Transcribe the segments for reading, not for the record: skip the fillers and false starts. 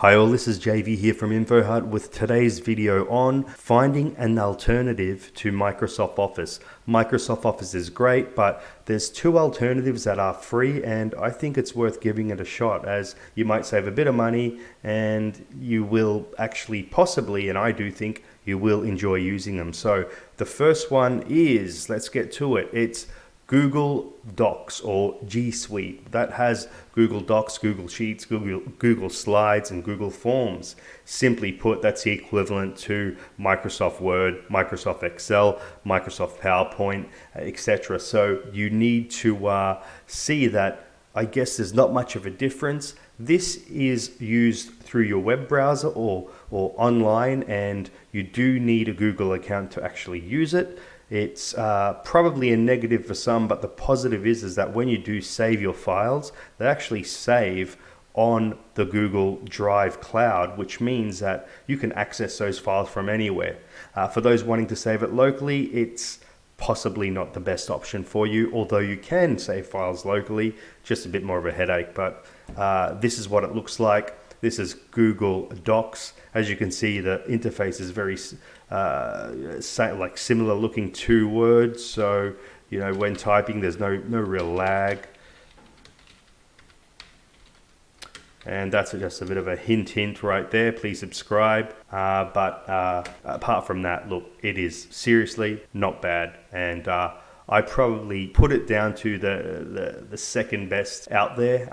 Hi all, this is JV here from InfoHut with today's video on finding an alternative to Microsoft Office. Microsoft Office is great, but there's two alternatives that are free, and I think it's worth giving it a shot, as you might save a bit of money and you will actually possibly, and I do think you will enjoy using them. So the first one is, let's get to it. It's Google Docs or G Suite. That has Google Docs, Google Sheets, Google Slides, and Google Forms. Simply put, that's the equivalent to Microsoft Word, Microsoft Excel, Microsoft PowerPoint, etc. So you need to see that I guess there's not much of a difference. This is used through your web browser or online, and you do need a Google account to actually use it. It's probably a negative for some, but the positive is that when you do save your files, they actually save on the Google Drive cloud, which means that you can access those files from anywhere. For those wanting to save it locally, it's possibly not the best option for you, although you can save files locally, just a bit more of a headache. But this is what it looks like. This is Google Docs. As you can see, the interface is very like similar looking to Word. So, you know, when typing, there's no real lag. And that's just a bit of a hint right there. Please subscribe. But apart from that, look, it is seriously not bad. And I probably put it down to the second best out there.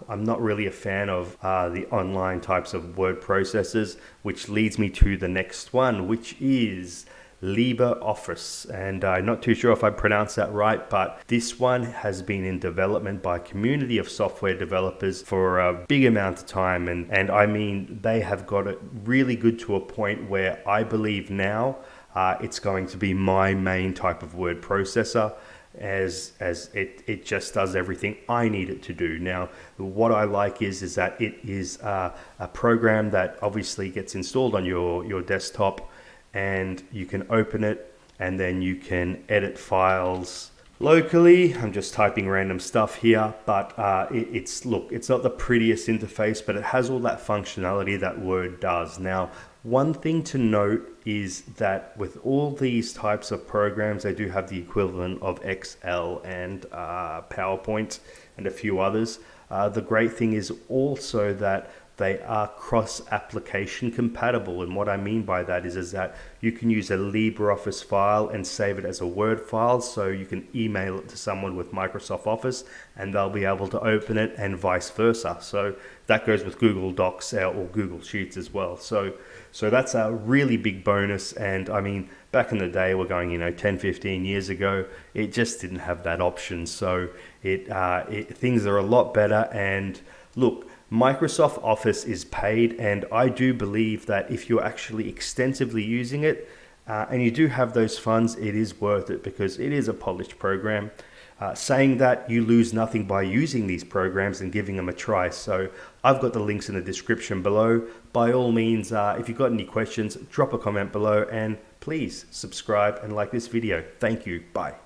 I'm not really a fan of the online types of word processors, which leads me to the next one, which is LibreOffice. And I'm not too sure if I pronounced that right, but this one has been in development by a community of software developers for a big amount of time. And I mean, they have got it really good to a point where I believe now it's going to be my main type of word processor, as it just does everything I need it to do. Now, what I like is that it is a program that obviously gets installed on your desktop, and you can open it and then you can edit files locally. I'm just typing random stuff here, but it's not the prettiest interface, but it has all that functionality that Word does. Now, one thing to note is that with all these types of programs, they do have the equivalent of Excel and PowerPoint and a few others. The great thing is also that they are cross-application compatible. And what I mean by that is that you can use a LibreOffice file and save it as a Word file, so you can email it to someone with Microsoft Office and they'll be able to open it, and vice versa. So that goes with Google Docs or Google Sheets as well. So that's a really big bonus. And I mean, back in the day, we're going, 10, 15 years ago, it just didn't have that option. So things are a lot better. And look, Microsoft Office is paid, and I do believe that if you're actually extensively using it and you do have those funds, it is worth it because it is a polished program. Saying that, you lose nothing by using these programs and giving them a try. So I've got the links in the description below. By all means, if you've got any questions, drop a comment below, and please subscribe and like this video. Thank you. Bye.